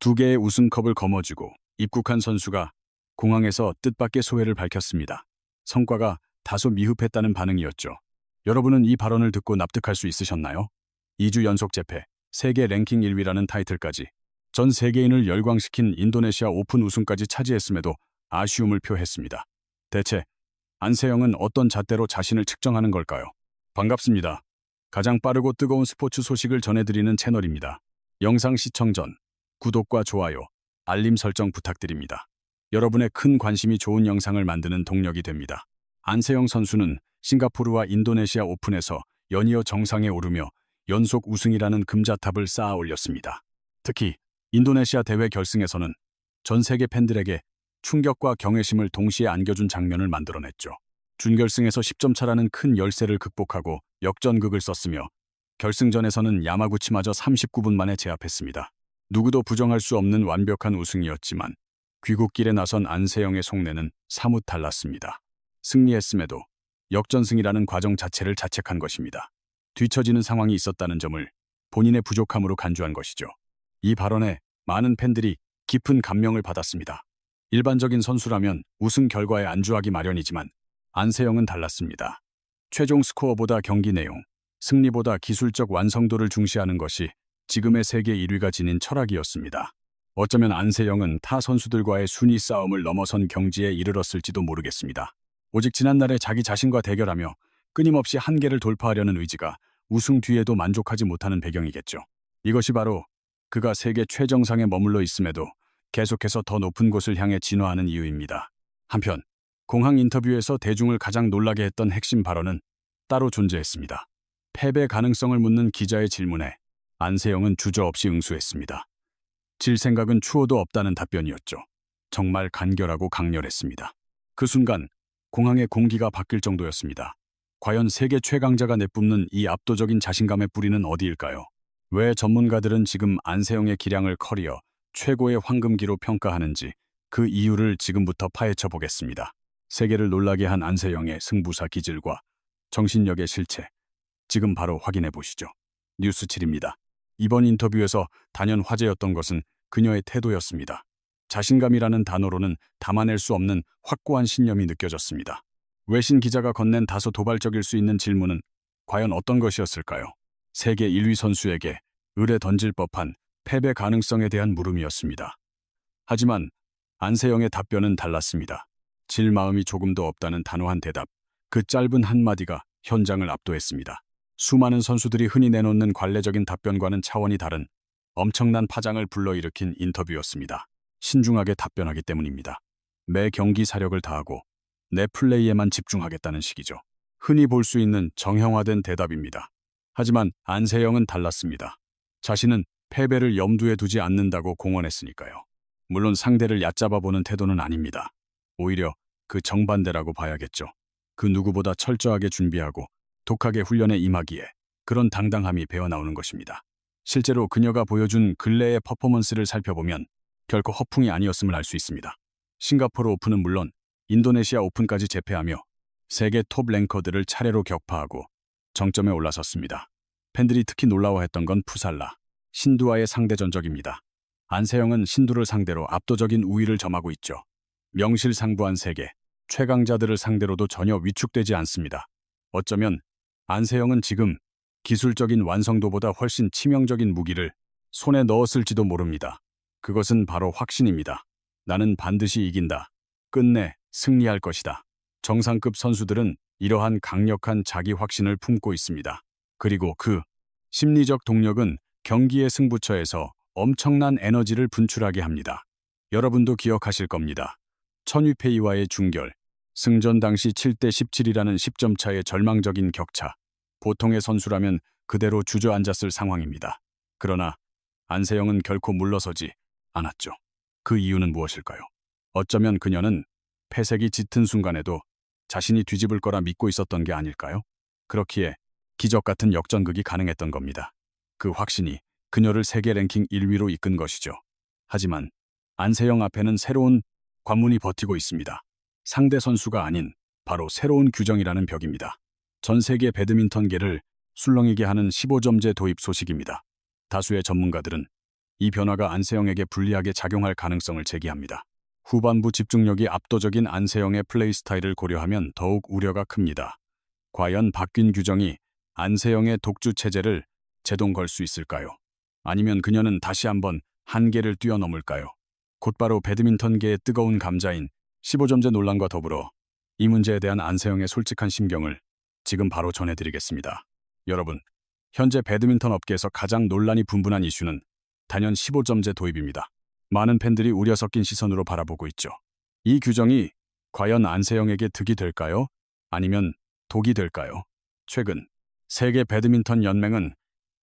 2개의 우승컵을 거머쥐고 입국한 선수가 공항에서 뜻밖의 소회를 밝혔습니다. 성과가 다소 미흡했다는 반응이었죠. 여러분은 이 발언을 듣고 납득할 수 있으셨나요? 2주 연속 재패, 세계 랭킹 1위라는 타이틀까지, 전 세계인을 열광시킨 인도네시아 오픈 우승까지 차지했음에도 아쉬움을 표했습니다. 대체 안세영은 어떤 잣대로 자신을 측정하는 걸까요? 반갑습니다. 가장 빠르고 뜨거운 스포츠 소식을 전해드리는 채널입니다. 영상 시청 전 구독과 좋아요, 알림 설정 부탁드립니다. 여러분의 큰 관심이 좋은 영상을 만드는 동력이 됩니다. 안세영 선수는 싱가포르와 인도네시아 오픈에서 연이어 정상에 오르며 연속 우승이라는 금자탑을 쌓아 올렸습니다. 특히 인도네시아 대회 결승에서는 전 세계 팬들에게 충격과 경외심을 동시에 안겨준 장면을 만들어냈죠. 준결승에서 10점 차라는 큰 열세를 극복하고 역전극을 썼으며 결승전에서는 야마구치마저 39분 만에 제압했습니다. 누구도 부정할 수 없는 완벽한 우승이었지만 귀국길에 나선 안세영의 속내는 사뭇 달랐습니다. 승리했음에도 역전승이라는 과정 자체를 자책한 것입니다. 뒤처지는 상황이 있었다는 점을 본인의 부족함으로 간주한 것이죠. 이 발언에 많은 팬들이 깊은 감명을 받았습니다. 일반적인 선수라면 우승 결과에 안주하기 마련이지만 안세영은 달랐습니다. 최종 스코어보다 경기 내용, 승리보다 기술적 완성도를 중시하는 것이 지금의 세계 1위가 지닌 철학이었습니다. 어쩌면 안세영은 타 선수들과의 순위 싸움을 넘어선 경지에 이르렀을지도 모르겠습니다. 오직 지난날에 자기 자신과 대결하며 끊임없이 한계를 돌파하려는 의지가 우승 뒤에도 만족하지 못하는 배경이겠죠. 이것이 바로 그가 세계 최정상에 머물러 있음에도 계속해서 더 높은 곳을 향해 진화하는 이유입니다. 한편 공항 인터뷰에서 대중을 가장 놀라게 했던 핵심 발언은 따로 존재했습니다. 패배 가능성을 묻는 기자의 질문에 안세영은 주저없이 응수했습니다. 질 생각은 추호도 없다는 답변이었죠. 정말 간결하고 강렬했습니다. 그 순간 공항의 공기가 바뀔 정도였습니다. 과연 세계 최강자가 내뿜는 이 압도적인 자신감의 뿌리는 어디일까요? 왜 전문가들은 지금 안세영의 기량을 커리어 최고의 황금기로 평가하는지 그 이유를 지금부터 파헤쳐 보겠습니다. 세계를 놀라게 한 안세영의 승부사 기질과 정신력의 실체, 지금 바로 확인해 보시죠. 뉴스7입니다. 이번 인터뷰에서 단연 화제였던 것은 그녀의 태도였습니다. 자신감이라는 단어로는 담아낼 수 없는 확고한 신념이 느껴졌습니다. 외신 기자가 건넨 다소 도발적일 수 있는 질문은 과연 어떤 것이었을까요? 세계 1위 선수에게 을에 던질 법한 패배 가능성에 대한 물음이었습니다. 하지만 안세영의 답변은 달랐습니다. 질 마음이 조금도 없다는 단호한 대답, 그 짧은 한마디가 현장을 압도했습니다. 수많은 선수들이 흔히 내놓는 관례적인 답변과는 차원이 다른 엄청난 파장을 불러일으킨 인터뷰였습니다. 신중하게 답변하기 때문입니다. 매 경기 사력을 다하고 내 플레이에만 집중하겠다는 식이죠. 흔히 볼 수 있는 정형화된 대답입니다. 하지만 안세영은 달랐습니다. 자신은 패배를 염두에 두지 않는다고 공언했으니까요. 물론 상대를 얕잡아보는 태도는 아닙니다. 오히려 그 정반대라고 봐야겠죠. 그 누구보다 철저하게 준비하고 독하게 훈련에 임하기에 그런 당당함이 배어나오는 것입니다. 실제로 그녀가 보여준 근래의 퍼포먼스를 살펴보면 결코 허풍이 아니었음을 알 수 있습니다. 싱가포르 오픈은 물론 인도네시아 오픈까지 제패하며 세계 톱 랭커들을 차례로 격파하고 정점에 올라섰습니다. 팬들이 특히 놀라워했던 건 푸살라, 신두와의 상대 전적입니다. 안세영은 신두를 상대로 압도적인 우위를 점하고 있죠. 명실상부한 세계 최강자들을 상대로도 전혀 위축되지 않습니다. 어쩌면 안세영은 지금 기술적인 완성도보다 훨씬 치명적인 무기를 손에 넣었을지도 모릅니다. 그것은 바로 확신입니다. 나는 반드시 이긴다. 끝내 승리할 것이다. 정상급 선수들은 이러한 강력한 자기 확신을 품고 있습니다. 그리고 그 심리적 동력은 경기의 승부처에서 엄청난 에너지를 분출하게 합니다. 여러분도 기억하실 겁니다. 천위페이와의 준결, 승전 당시 7대 17이라는 10점 차의 절망적인 격차. 보통의 선수라면 그대로 주저앉았을 상황입니다. 그러나 안세영은 결코 물러서지 않았죠. 그 이유는 무엇일까요? 어쩌면 그녀는 패색이 짙은 순간에도 자신이 뒤집을 거라 믿고 있었던 게 아닐까요? 그렇기에 기적 같은 역전극이 가능했던 겁니다. 그 확신이 그녀를 세계 랭킹 1위로 이끈 것이죠. 하지만 안세영 앞에는 새로운 관문이 버티고 있습니다. 상대 선수가 아닌 바로 새로운 규정이라는 벽입니다. 전 세계 배드민턴계를 술렁이게 하는 15점제 도입 소식입니다. 다수의 전문가들은 이 변화가 안세영에게 불리하게 작용할 가능성을 제기합니다. 후반부 집중력이 압도적인 안세영의 플레이 스타일을 고려하면 더욱 우려가 큽니다. 과연 바뀐 규정이 안세영의 독주 체제를 제동 걸 수 있을까요? 아니면 그녀는 다시 한번 한계를 뛰어넘을까요? 곧바로 배드민턴계의 뜨거운 감자인 15점제 논란과 더불어 이 문제에 대한 안세영의 솔직한 심경을 지금 바로 전해드리겠습니다. 여러분, 현재 배드민턴 업계에서 가장 논란이 분분한 이슈는 단연 15점제 도입입니다. 많은 팬들이 우려 섞인 시선으로 바라보고 있죠. 이 규정이 과연 안세영에게 득이 될까요? 아니면 독이 될까요? 최근 세계 배드민턴 연맹은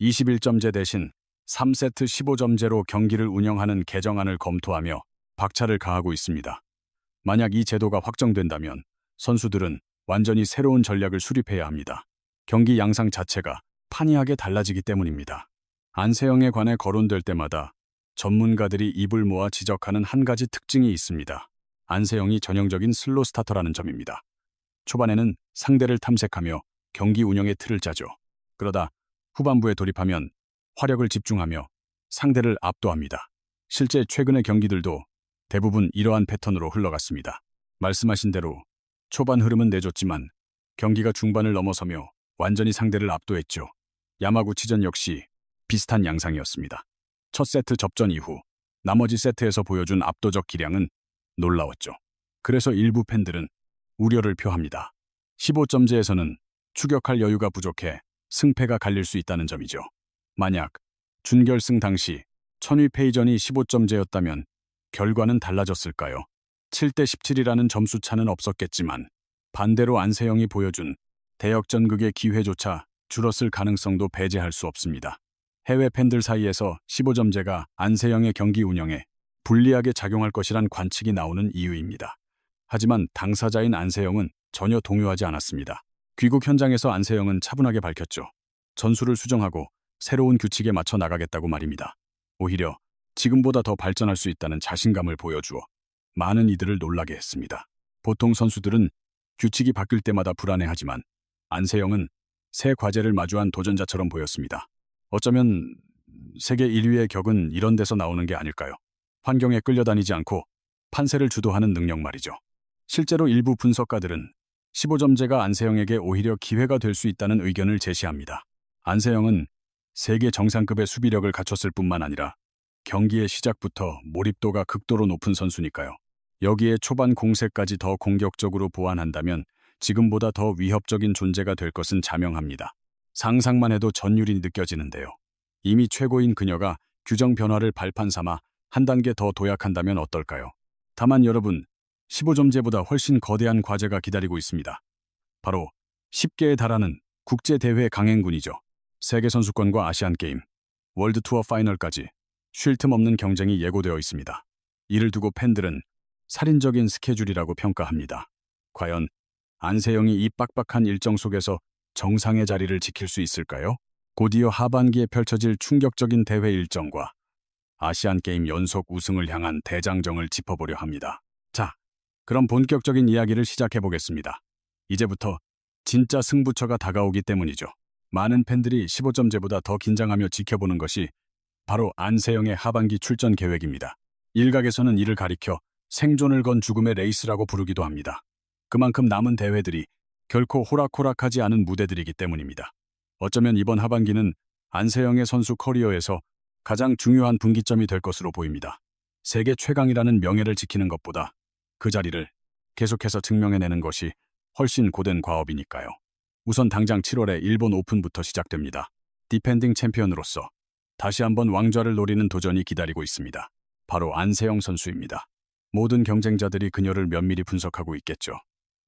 21점제 대신 3세트 15점제로 경기를 운영하는 개정안을 검토하며 박차를 가하고 있습니다. 만약 이 제도가 확정된다면 선수들은 완전히 새로운 전략을 수립해야 합니다. 경기 양상 자체가 판이하게 달라지기 때문입니다. 안세영에 관해 거론될 때마다 전문가들이 입을 모아 지적하는 한 가지 특징이 있습니다. 안세영이 전형적인 슬로 스타터라는 점입니다. 초반에는 상대를 탐색하며 경기 운영의 틀을 짜죠. 그러다 후반부에 돌입하면 화력을 집중하며 상대를 압도합니다. 실제 최근의 경기들도 대부분 이러한 패턴으로 흘러갔습니다. 말씀하신 대로 초반 흐름은 내줬지만 경기가 중반을 넘어서며 완전히 상대를 압도했죠. 야마구치전 역시 비슷한 양상이었습니다. 첫 세트 접전 이후 나머지 세트에서 보여준 압도적 기량은 놀라웠죠. 그래서 일부 팬들은 우려를 표합니다. 15점제에서는 추격할 여유가 부족해 승패가 갈릴 수 있다는 점이죠. 만약 준결승 당시 천위페이전이 15점제였다면 결과는 달라졌을까요? 7대 17이라는 점수 차는 없었겠지만 반대로 안세영이 보여준 대역전극의 기회조차 줄었을 가능성도 배제할 수 없습니다. 해외 팬들 사이에서 15점제가 안세영의 경기 운영에 불리하게 작용할 것이란 관측이 나오는 이유입니다. 하지만 당사자인 안세영은 전혀 동요하지 않았습니다. 귀국 현장에서 안세영은 차분하게 밝혔죠. 전술을 수정하고 새로운 규칙에 맞춰 나가겠다고 말입니다. 오히려 지금보다 더 발전할 수 있다는 자신감을 보여주어 많은 이들을 놀라게 했습니다. 보통 선수들은 규칙이 바뀔 때마다 불안해하지만 안세영은 새 과제를 마주한 도전자처럼 보였습니다. 어쩌면 세계 1위의 격은 이런 데서 나오는 게 아닐까요? 환경에 끌려다니지 않고 판세를 주도하는 능력 말이죠. 실제로 일부 분석가들은 15점제가 안세영에게 오히려 기회가 될 수 있다는 의견을 제시합니다. 안세영은 세계 정상급의 수비력을 갖췄을 뿐만 아니라 경기의 시작부터 몰입도가 극도로 높은 선수니까요. 여기에 초반 공세까지 더 공격적으로 보완한다면 지금보다 더 위협적인 존재가 될 것은 자명합니다. 상상만 해도 전율이 느껴지는데요. 이미 최고인 그녀가 규정 변화를 발판 삼아 한 단계 더 도약한다면 어떨까요? 다만 여러분, 15점제보다 훨씬 거대한 과제가 기다리고 있습니다. 바로 10개에 달하는 국제대회 강행군이죠. 세계선수권과 아시안게임, 월드투어 파이널까지 쉴 틈 없는 경쟁이 예고되어 있습니다. 이를 두고 팬들은 살인적인 스케줄이라고 평가합니다. 과연 안세영이 이 빡빡한 일정 속에서 정상의 자리를 지킬 수 있을까요? 곧이어 하반기에 펼쳐질 충격적인 대회 일정과 아시안게임 연속 우승을 향한 대장정을 짚어보려 합니다. 자, 그럼 본격적인 이야기를 시작해보겠습니다. 이제부터 진짜 승부처가 다가오기 때문이죠. 많은 팬들이 15점제보다 더 긴장하며 지켜보는 것이 바로 안세영의 하반기 출전 계획입니다. 일각에서는 이를 가리켜 생존을 건 죽음의 레이스라고 부르기도 합니다. 그만큼 남은 대회들이 결코 호락호락하지 않은 무대들이기 때문입니다. 어쩌면 이번 하반기는 안세영의 선수 커리어에서 가장 중요한 분기점이 될 것으로 보입니다. 세계 최강이라는 명예를 지키는 것보다 그 자리를 계속해서 증명해내는 것이 훨씬 고된 과업이니까요. 우선 당장 7월에 일본 오픈부터 시작됩니다. 디펜딩 챔피언으로서 다시 한번 왕좌를 노리는 도전이 기다리고 있습니다. 바로 안세영 선수입니다. 모든 경쟁자들이 그녀를 면밀히 분석하고 있겠죠.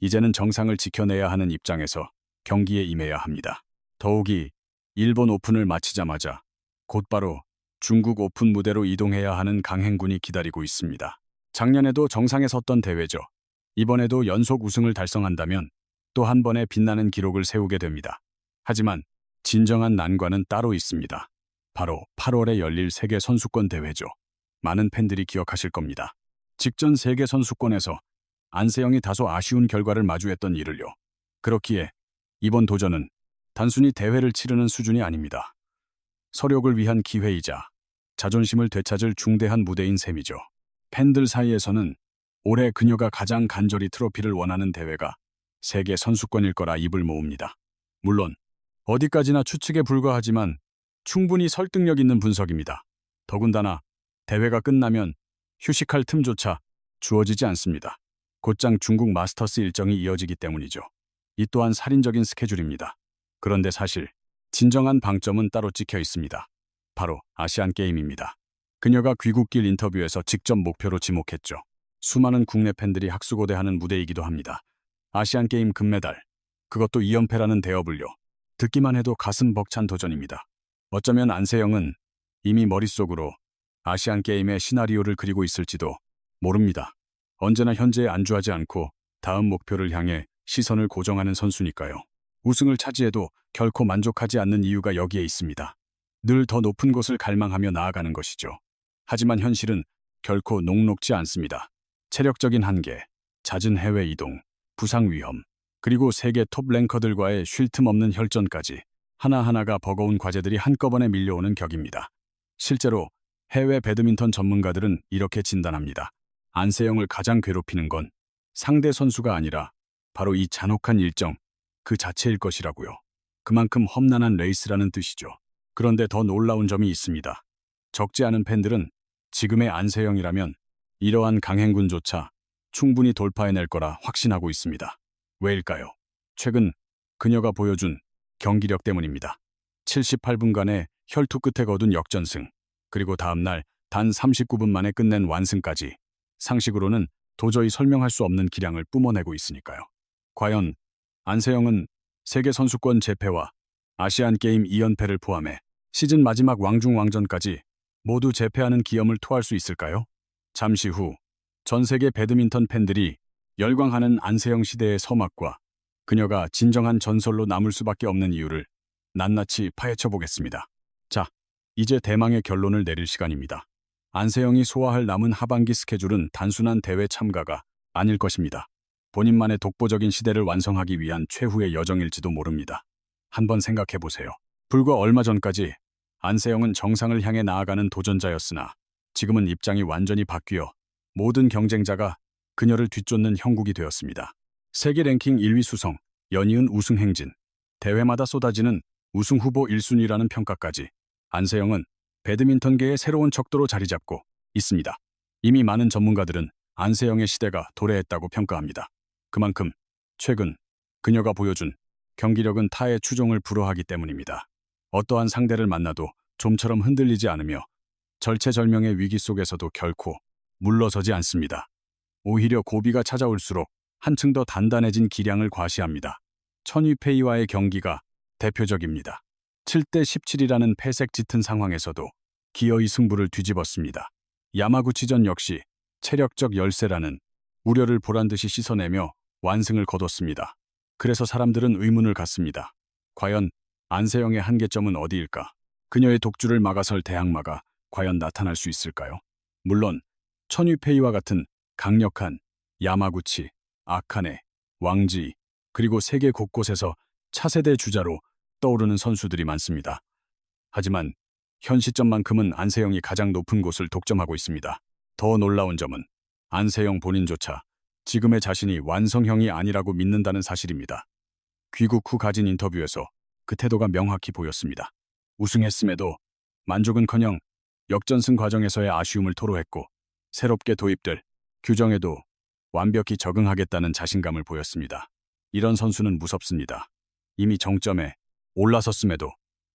이제는 정상을 지켜내야 하는 입장에서 경기에 임해야 합니다. 더욱이 일본 오픈을 마치자마자 곧바로 중국 오픈 무대로 이동해야 하는 강행군이 기다리고 있습니다. 작년에도 정상에 섰던 대회죠. 이번에도 연속 우승을 달성한다면 또 한 번의 빛나는 기록을 세우게 됩니다. 하지만 진정한 난관은 따로 있습니다. 바로 8월에 열릴 세계 선수권 대회죠. 많은 팬들이 기억하실 겁니다. 직전 세계 선수권에서 안세영이 다소 아쉬운 결과를 마주했던 이를요. 그렇기에 이번 도전은 단순히 대회를 치르는 수준이 아닙니다. 서력을 위한 기회이자 자존심을 되찾을 중대한 무대인 셈이죠. 팬들 사이에서는 올해 그녀가 가장 간절히 트로피를 원하는 대회가 세계 선수권일 거라 입을 모읍니다. 물론 어디까지나 추측에 불과하지만 충분히 설득력 있는 분석입니다. 더군다나 대회가 끝나면 휴식할 틈조차 주어지지 않습니다. 곧장 중국 마스터스 일정이 이어지기 때문이죠. 이 또한 살인적인 스케줄입니다. 그런데 사실 진정한 방점은 따로 찍혀 있습니다. 바로 아시안게임입니다. 그녀가 귀국길 인터뷰에서 직접 목표로 지목했죠. 수많은 국내 팬들이 학수고대하는 무대이기도 합니다. 아시안게임 금메달, 그것도 2연패라는 대업을요. 듣기만 해도 가슴 벅찬 도전입니다. 어쩌면 안세영은 이미 머릿속으로 아시안게임의 시나리오를 그리고 있을지도 모릅니다. 언제나 현재에 안주하지 않고 다음 목표를 향해 시선을 고정하는 선수니까요. 우승을 차지해도 결코 만족하지 않는 이유가 여기에 있습니다. 늘 더 높은 곳을 갈망하며 나아가는 것이죠. 하지만 현실은 결코 녹록지 않습니다. 체력적인 한계, 잦은 해외 이동, 부상 위험, 그리고 세계 톱 랭커들과의 쉴 틈 없는 혈전까지 하나하나가 버거운 과제들이 한꺼번에 밀려오는 격입니다. 실제로 해외 배드민턴 전문가들은 이렇게 진단합니다. 안세영을 가장 괴롭히는 건 상대 선수가 아니라 바로 이 잔혹한 일정 그 자체일 것이라고요. 그만큼 험난한 레이스라는 뜻이죠. 그런데 더 놀라운 점이 있습니다. 적지 않은 팬들은 지금의 안세영이라면 이러한 강행군조차 충분히 돌파해낼 거라 확신하고 있습니다. 왜일까요? 최근 그녀가 보여준 경기력 때문입니다. 78분간의 혈투 끝에 거둔 역전승, 그리고 다음날 단 39분 만에 끝낸 완승까지 상식으로는 도저히 설명할 수 없는 기량을 뿜어내고 있으니까요. 과연 안세영은 세계선수권 재패와 아시안게임 2연패를 포함해 시즌 마지막 왕중왕전까지 모두 재패하는 기염을 토할 수 있을까요? 잠시 후 전 세계 배드민턴 팬들이 열광하는 안세영 시대의 서막과 그녀가 진정한 전설로 남을 수밖에 없는 이유를 낱낱이 파헤쳐 보겠습니다. 자, 이제 대망의 결론을 내릴 시간입니다. 안세영이 소화할 남은 하반기 스케줄은 단순한 대회 참가가 아닐 것입니다. 본인만의 독보적인 시대를 완성하기 위한 최후의 여정일지도 모릅니다. 한번 생각해 보세요. 불과 얼마 전까지 안세영은 정상을 향해 나아가는 도전자였으나 지금은 입장이 완전히 바뀌어 모든 경쟁자가 그녀를 뒤쫓는 형국이 되었습니다. 세계 랭킹 1위 수성, 연이은 우승 행진, 대회마다 쏟아지는 우승 후보 1순위라는 평가까지 안세영은 배드민턴계의 새로운 척도로 자리 잡고 있습니다. 이미 많은 전문가들은 안세영의 시대가 도래했다고 평가합니다. 그만큼 최근 그녀가 보여준 경기력은 타의 추종을 불허하기 때문입니다. 어떠한 상대를 만나도 좀처럼 흔들리지 않으며 절체절명의 위기 속에서도 결코 물러서지 않습니다. 오히려 고비가 찾아올수록 한층 더 단단해진 기량을 과시합니다. 천위페이와의 경기가 대표적입니다. 7대 17이라는 패색 짙은 상황에서도 기어이 승부를 뒤집었습니다. 야마구치전 역시 체력적 열세라는 우려를 보란듯이 씻어내며 완승을 거뒀습니다. 그래서 사람들은 의문을 갖습니다. 과연 안세영의 한계점은 어디일까? 그녀의 독주를 막아설 대항마가 과연 나타날 수 있을까요? 물론 천위페이와 같은 강력한 야마구치, 아카네, 왕지, 그리고 세계 곳곳에서 차세대 주자로 떠오르는 선수들이 많습니다. 하지만 현 시점만큼은 안세영이 가장 높은 곳을 독점하고 있습니다. 더 놀라운 점은 안세영 본인조차 지금의 자신이 완성형이 아니라고 믿는다는 사실입니다. 귀국 후 가진 인터뷰에서 그 태도가 명확히 보였습니다. 우승했음에도 만족은커녕 역전승 과정에서의 아쉬움을 토로했고 새롭게 도입될 규정에도 완벽히 적응하겠다는 자신감을 보였습니다. 이런 선수는 무섭습니다. 이미 정점에 올라섰음에도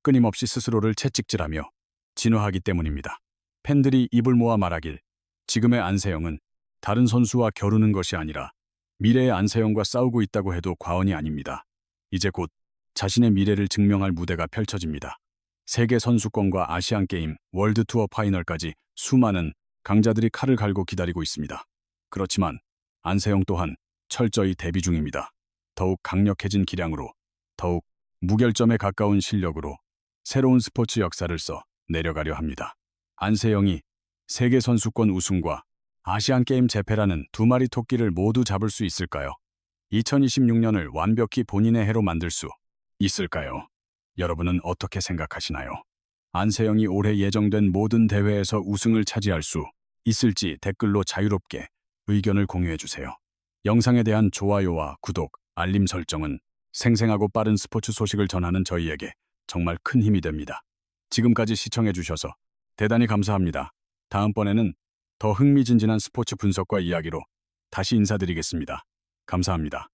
끊임없이 스스로를 채찍질하며 진화하기 때문입니다. 팬들이 입을 모아 말하길 지금의 안세영은 다른 선수와 겨루는 것이 아니라 미래의 안세영과 싸우고 있다고 해도 과언이 아닙니다. 이제 곧 자신의 미래를 증명할 무대가 펼쳐집니다. 세계 선수권과 아시안게임, 월드투어 파이널까지 수많은 강자들이 칼을 갈고 기다리고 있습니다. 그렇지만 안세영 또한 철저히 대비 중입니다. 더욱 강력해진 기량으로, 더욱 무결점에 가까운 실력으로 새로운 스포츠 역사를 써 내려가려 합니다. 안세영이 세계선수권 우승과 아시안게임 재패라는 두 마리 토끼를 모두 잡을 수 있을까요? 2026년을 완벽히 본인의 해로 만들 수 있을까요? 여러분은 어떻게 생각하시나요? 안세영이 올해 예정된 모든 대회에서 우승을 차지할 수 있을지 댓글로 자유롭게 의견을 공유해주세요. 영상에 대한 좋아요와 구독, 알림 설정은 생생하고 빠른 스포츠 소식을 전하는 저희에게 정말 큰 힘이 됩니다. 지금까지 시청해주셔서 대단히 감사합니다. 다음번에는 더 흥미진진한 스포츠 분석과 이야기로 다시 인사드리겠습니다. 감사합니다.